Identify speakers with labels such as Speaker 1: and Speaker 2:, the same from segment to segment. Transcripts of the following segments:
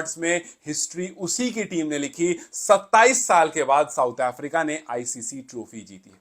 Speaker 1: Words में history उसी की टीम ने लिखी। 27 साल के बाद साउथ अफ्रीका ने आईसीसी ट्रॉफी जीती।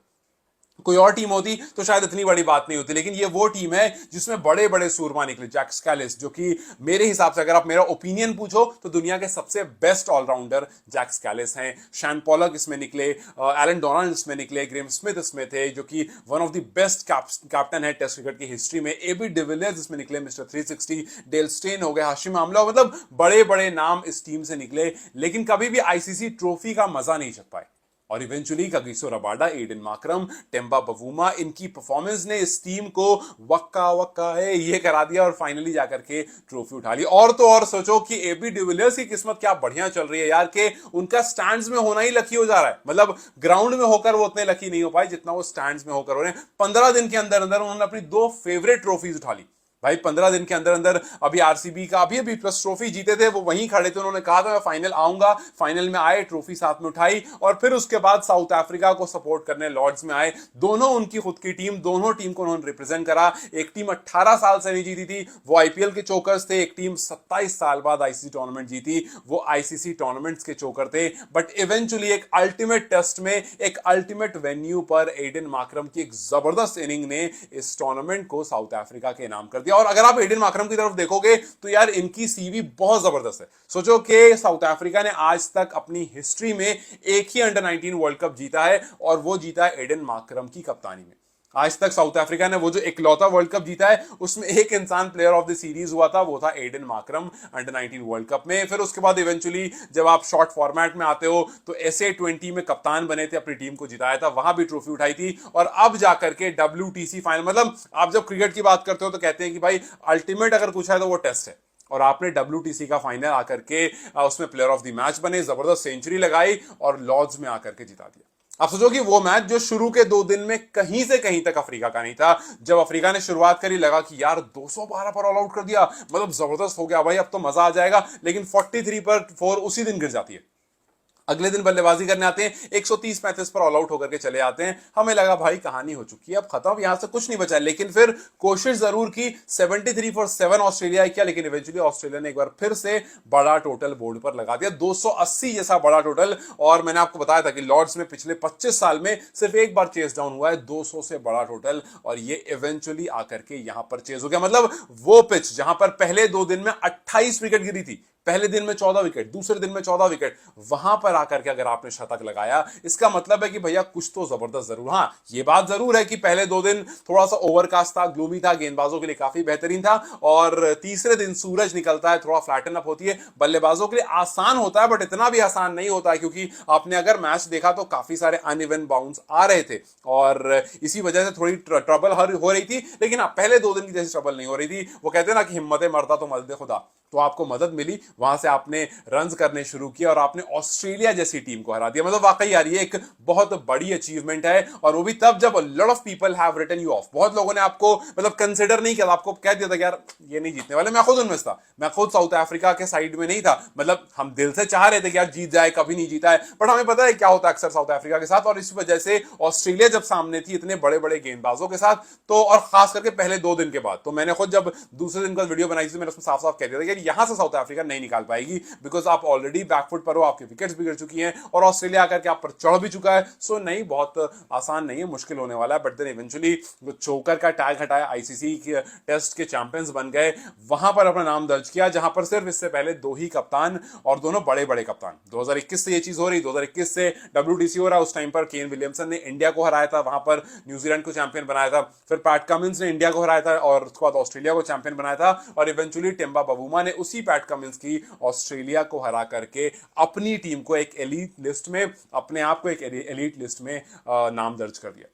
Speaker 1: कोई और टीम होती तो शायद इतनी बड़ी बात नहीं होती, लेकिन ये वो टीम है जिसमें बड़े बड़े सूरमा निकले। जैक स्कैलिस, जो कि मेरे हिसाब से अगर आप मेरा ओपिनियन पूछो तो दुनिया के सबसे बेस्ट ऑलराउंडर जैक स्कैलिस हैं। शैन पॉलक इसमें निकले, एलन डोनाल्ड इसमें निकले, ग्रेम स्मिथ इसमें थे जो कि one of the best captain है टेस्ट क्रिकेट की हिस्ट्री में। एबी डिविलियर्स इसमें निकले, मिस्टर 360, डेल स्टेन हो गए, हाशिम आमला, मतलब बड़े बड़े नाम इस टीम से निकले, लेकिन कभी भी आईसीसी ट्रॉफी का मजा नहीं चख पाए। और eventually Kagiso Rabada, Aiden Markram, Temba Bavuma, इनकी परफॉर्मेंस ने इस टीम को वक्का वक्का है ये करा दिया और फाइनली जाकर के ट्रॉफी उठा ली। और तो और सोचो कि एबी डिविलियर्स की किस्मत क्या बढ़िया चल रही है यार, कि उनका स्टैंड्स में होना ही लकी हो जा रहा है। मतलब ग्राउंड में होकर वो उतने लकी नहीं हो पाए जितना वो स्टैंड्स में होकर हो रहे हैं। 15 दिन के अंदर अंदर उन्होंने अपनी 2 फेवरेट ट्रॉफीज उठा ली भाई। 15 दिन के अंदर अंदर अभी आरसीबी का अभी प्लस ट्रॉफी जीते थे, वो वहीं खड़े थे, उन्होंने कहा था मैं फाइनल आऊंगा, फाइनल में आए, ट्रॉफी साथ में उठाई और फिर उसके बाद साउथ अफ्रीका को सपोर्ट करने लॉर्ड्स में आए। दोनों उनकी खुद की टीम, दोनों टीम को उन्होंने रिप्रेजेंट करा। एक टीम 18 साल से नहीं जीती थी, वो आईपीएल के चोकर्स थे। एक टीम 27 साल बाद आईसीसी टूर्नामेंट जीती, वो आईसीसी टूर्नामेंट्स के चोकर थे। बट इवेंचुअली एक अल्टीमेट टेस्ट में, एक अल्टीमेट वेन्यू पर एडन मार्क्रम की एक जबरदस्त इनिंग ने इस टूर्नामेंट को साउथ अफ्रीका के नाम कर दिया। और अगर आप एडन मार्क्रम की तरफ देखोगे तो यार इनकी सीवी बहुत जबरदस्त है। सोचो कि साउथ अफ्रीका ने आज तक अपनी हिस्ट्री में एक ही अंडर 19 वर्ल्ड कप जीता है और वो जीता है एडन मार्क्रम की कप्तानी में। आज तक साउथ अफ्रीका ने वो जो इकलौता वर्ल्ड कप जीता है उसमें एक इंसान प्लेयर ऑफ द सीरीज हुआ था, वो था Aiden Markram under 19 world cup में। फिर उसके बाद इवेंचुअली जब आप शॉर्ट फॉर्मेट में आते हो तो SA20 में कप्तान बने थे, अपनी टीम को जिताया था, वहां भी ट्रॉफी उठाई थी। और अब जाकर के WTC फाइनल, मतलब आप जब क्रिकेट की बात करते हो तो कहते हैं कि भाई अल्टीमेट अगर कुछ है तो वो टेस्ट है, और आपने WTC का फाइनल आकर के उसमें प्लेयर ऑफ द मैच बने, जबरदस्त सेंचुरी लगाई और लॉर्ड्स में आकर के जिता दिया। आप सोचो कि वो मैच जो शुरू के 2 दिन में कहीं से कहीं तक अफ्रीका का नहीं था, जब अफ्रीका ने शुरुआत करी लगा कि यार 212 पर ऑल आउट कर दिया, मतलब जबरदस्त हो गया भाई, अब तो मजा आ जाएगा। लेकिन 43 पर 4 उसी दिन गिर जाती है। अगले दिन बल्लेबाजी करने आते हैं, 130-35 पर ऑल आउट होकर के चले आते हैं। हमें लगा भाई कहानी हो चुकी है, अब खत्म, यहां से कुछ नहीं बचा। लेकिन फिर कोशिश जरूर की, 73 for 7 ऑस्ट्रेलिया किया, लेकिन इवेंचुअली ऑस्ट्रेलिया ने एक बार फिर से बड़ा टोटल बोर्ड पर लगा दिया, 280 जैसा बड़ा टोटल। और मैंने आपको बताया था कि लॉर्ड्स में पिछले 25 साल में सिर्फ एक बार चेस डाउन हुआ है, 200 से बड़ा टोटल, और ये इवेंचुअली आकर के यहां पर चेस हो गया। मतलब वो पिच जहां पर पहले 2 दिन में 28 विकेट गिरी थी, पहले दिन में 14 विकेट, दूसरे दिन में 14 विकेट, वहां पर आकर के अगर आपने शतक लगाया, इसका मतलब है कि भैया कुछ तो जबरदस्त जरूर। हाँ, ये बात जरूर है कि पहले 2 दिन थोड़ा सा ओवरकास्ट था, ग्लूमी था, गेंदबाजों के लिए काफी बेहतरीन था, और तीसरे दिन सूरज निकलता है, थोड़ा फ्लैटन अप होती है, बल्लेबाजों के लिए आसान होता है, बट इतना भी आसान नहीं होता है, क्योंकि आपने अगर मैच देखा तो काफी सारे अनइवन बाउंस आ रहे थे और इसी वजह से थोड़ी ट्रबल हो रही थी। लेकिन पहले 2 दिन की जैसी ट्रबल नहीं हो रही थी। वो कहते हैं ना कि हिम्मत मरदा तो मदद खुदा, तो आपको मदद मिली, वहां से आपने रन्स करने शुरू किए और आपने ऑस्ट्रेलिया जैसी टीम को हरा दिया। मतलब वाकई यार ये एक बहुत बड़ी अचीवमेंट है, और वो भी तब जब lot of people have written you off. बहुत लोगों ने आपको मतलब कंसिडर नहीं किया, आपको कह दिया था कि यार ये नहीं जीतने वाले। मैं खुद उनमें था, मैं खुद साउथ अफ्रीका के साइड में नहीं था। मतलब हम दिल से चाह रहे थे कि यार जीत जाए, कभी नहीं जीता है, बट हमें पता है क्या होता है अक्सर साउथ अफ्रीका के साथ। और इस वजह से ऑस्ट्रेलिया जब सामने थी इतने बड़े बड़े गेंदबाजों के साथ, तो और खास करके पहले 2 दिन के बाद, तो मैंने खुद जब दूसरे दिन का वीडियो बनाई थी मैंने उसमें साफ साफ कह दिया था कि यहां से साउथ अफ्रीका नहीं निकाल पाएगी, बिकॉज आप ऑलरेडी बैकफुट पर हो, आपकी विकेट्स बिगड़ चुकी हैं और ऑस्ट्रेलिया आकर के आप पर चढ़ भी चुका है। सो नहीं, बहुत आसान नहीं है, मुश्किल होने वाला है। बट देन इवेंचुअली चोकर का टैग हटाया, आईसीसी के टेस्ट के चैंपियंस बन गए, वहां पर अपना नाम दर्ज किया, जहां पर सिर्फ इससे पहले 2 ही कप्तान, और दोनों बड़े बड़े कप्तान। 2021 से ये चीज हो रही, 2021 से WTC हो रहा। उस टाइम पर केन विलियमसन ने इंडिया को हराया था, वहां पर न्यूजीलैंड को चैंपियन बनाया था। फिर पैट कमिंस ने इंडिया को हराया था और उसके बाद ऑस्ट्रेलिया को चैंपियन बनाया था। और इवेंचुअली टेम्बा बवूमा ने उसी पैट कमिंस की ऑस्ट्रेलिया को हरा करके अपनी टीम को एक एलीट लिस्ट में, अपने आप को एक एलीट लिस्ट में नाम दर्ज कर दिया।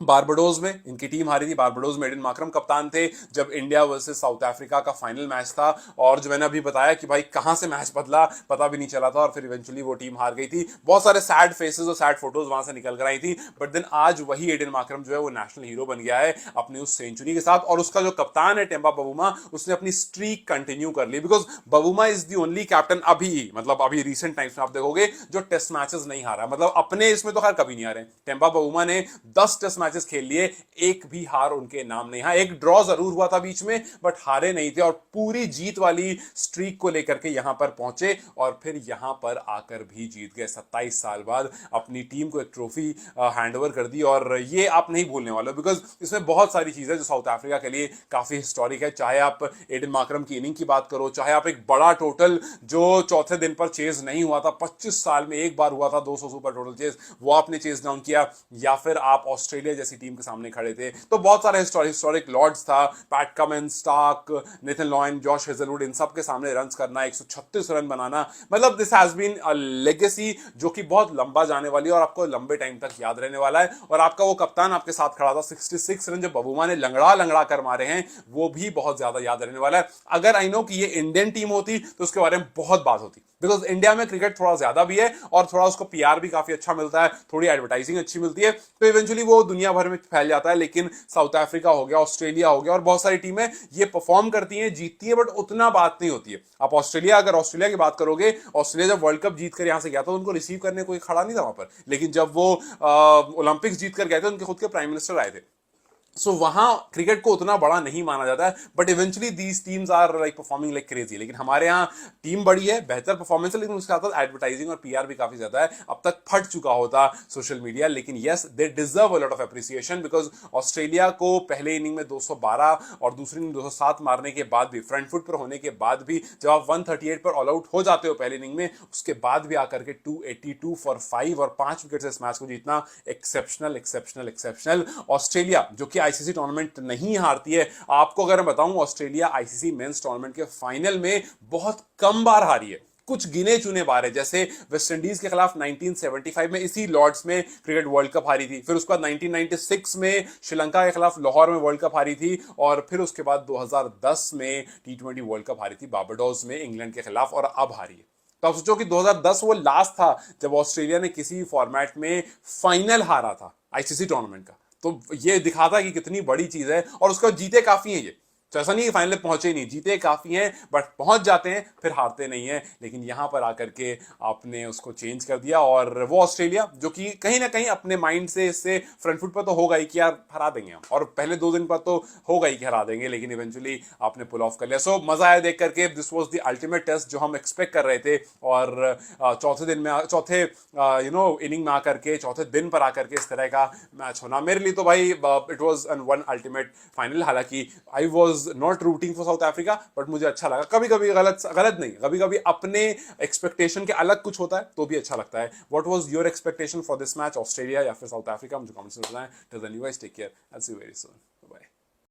Speaker 1: बारबाडोस में इनकी टीम हारी थी, बारबाडोस में एडन मार्क्रम कप्तान थे जब इंडिया वर्सेस साउथ अफ्रीका का फाइनल मैच था। और जो मैंने अभी बताया कि भाई कहां से मैच बदला पता भी नहीं चला था, और फिर इवेंचुअली वो टीम हार गई थी। बहुत सारे सैड फेसेस और सैड फोटोज वहां से निकल कर आई थी, बट देन आज वही एडन मार्क्रम जो है वो नेशनल हीरो बन गया है अपनी उस सेंचुरी के साथ। और उसका जो कप्तान है टेम्बा बवूमा, उसने अपनी स्ट्रीक कंटिन्यू कर ली, because Bavuma is the only captain अभी, मतलब अभी रिसेंट टाइम्स में आप देखोगे जो टेस्ट मैचेस नहीं हारा। मतलब अपने इसमें तो खैर कभी नहीं हारे। टेम्बा बवूमा ने 10 टेस्ट मैचेस खेल लिए, एक भी हार उनके नाम नहीं। हाँ, एक ड्रॉ जरूर हुआ था बीच में, बट हारे नहीं थे और पूरी जीत वाली स्ट्रीक को लेकर के यहां पर पहुंचे और फिर यहां पर आकर भी जीत गए। 27 साल बाद अपनी टीम को एक ट्रॉफी हैंडओवर कर दी और ये आप नहीं भूलने वाले, बिकॉज इसमें बहुत सारी चीजें जो साउथ अफ्रीका के लिए काफी हिस्टोरिक है। चाहे आप एडन मार्करम की इनिंग की बात करो, चाहे आप एक बड़ा टोटल जो चौथे दिन पर चेज नहीं हुआ था, 25 साल में एक बार हुआ था 200 सुपर टोटल चेज, वो आपने चेज डाउन किया, या फिर आप ऑस्ट्रेलिया जैसी टीम के सामने खड़े थे। तो बहुत सारे हिस्टोरिक लॉर्ड्स था, Pat Cummins, Starc, Nathan Lyon, Josh Hazlewood, इन सब के सामने रन करना, 136 रन बनाना, मतलब this has been a legacy जो कि बहुत लंबा जाने वाली है और आपको लंबे टाइम तक याद रहने वाला है। और आपका वो कप्तान आपके साथ खड़ा था, 66 रन जो बबूमा ने लंगड़ा लंगड़ा कर मारे हैं, वो भी बहुत ज्यादा याद रहने वाला है। अगर आई नो कि ये इंडियन टीम होती तो उसके बारे में बहुत बात होती, बिकॉज इंडिया में क्रिकेट थोड़ा ज्यादा भी है और थोड़ा उसको पीआर भी काफी अच्छा मिलता है, थोड़ी एडवर्टाइजिंग अच्छी मिलती है, तो इवेंचुअली वो दुनिया भर में फैल जाता है। लेकिन साउथ अफ्रीका हो गया, ऑस्ट्रेलिया हो गया और बहुत सारी टीमें ये परफॉर्म करती हैं, जीतती है, बट उतना बात नहीं होती है। आप ऑस्ट्रेलिया, अगर ऑस्ट्रेलिया की बात करोगे, ऑस्ट्रेलिया जब वर्ल्ड कप जीत कर यहां से गया था तो उनको रिसीव करने कोई खड़ा नहीं था वहां पर, लेकिन जब वो ओलंपिक्स जीत कर गए थे, उनके खुद के प्राइम मिनिस्टर आए थे। सो वहां क्रिकेट को उतना बड़ा नहीं माना जाता है, but eventually these teams are like performing like crazy. लेकिन हमारे यहाँ टीम बड़ी है, बेहतर परफॉर्मेंस है, लेकिन उसके साथ एडवर्टाइजिंग और पीआर भी काफी ज्यादा है। अब तक फट चुका होता सोशल मीडिया, लेकिन yes, they deserve a lot of appreciation, because Australia को पहले इनिंग में 212 और दूसरी इनिंग 207 मारने के बाद भी, फ्रंट फुट पर होने के बाद भी, जब आप 138 पर ऑल आउट हो जाते हो पहले इनिंग में, उसके बाद भी आकर के 282 फॉर 5 और 5 विकेट से इस मैच को जीतना एक्सेप्शनल एक्सेप्शनल एक्सेप्शनल। ऑस्ट्रेलिया जो कि आईसीसी टूर्नामेंट नहीं हारती है, आपको अगर मैं बताऊं, ऑस्ट्रेलिया आईसीसी मेंस टूर्नामेंट के फाइनल में बहुत कम बार हारी है, कुछ गिने चुने बार है। जैसे वेस्ट इंडीज के खिलाफ 1975 में इसी लॉर्ड्स में क्रिकेट वर्ल्ड कप हारी थी, फिर उसके बाद 1996 में श्रीलंका के खिलाफ लाहौर में वर्ल्ड कप हारी थी, और फिर उसके बाद 2010 में टी20 वर्ल्ड कप हारी थी बारबाडोस में इंग्लैंड के खिलाफ, और अब हारी है। तो आप सोचो कि 2010 वो लास्ट था जब ऑस्ट्रेलिया ने किसी फॉर्मेट में फाइनल हारा था आईसीसी टूर्नामेंट का। तो ये दिखाता है कि कितनी बड़ी चीज है, और उसका जीते काफी है ये, तो ऐसा नहीं कि फाइनल पहुंचे नहीं, जीते काफी हैं, बट पहुंच जाते हैं फिर हारते नहीं हैं। लेकिन यहां पर आकर के आपने उसको चेंज कर दिया, और वो ऑस्ट्रेलिया जो कि कहीं ना कहीं अपने माइंड से इससे फ्रंट फुट पर तो होगा ही कि यार हरा देंगे हम, और पहले 2 दिन पर तो होगा ही कि हरा देंगे, लेकिन इवेंचुअली आपने पुल ऑफ कर लिया। सो मजा आया देख करके, this was the ultimate test जो हम एक्सपेक्ट कर रहे थे, और चौथे इनिंग में आकर के, चौथे दिन पर आकर के इस तरह का मैच होना, मेरे लिए तो भाई it was an one ultimate final. हालांकि I was not rooting for South Africa, but मुझे अच्छा लगा। कभी कभी गलत नहीं, कभी कभी अपने एक्सपेक्टेशन के अलग कुछ होता है तो भी अच्छा लगता है। What was your expectation for this match, Australia या फिर साउथ अफ्रीका? मुझे कमेंट्स में बताएं। Till then you guys take care, I will see you very soon, bye.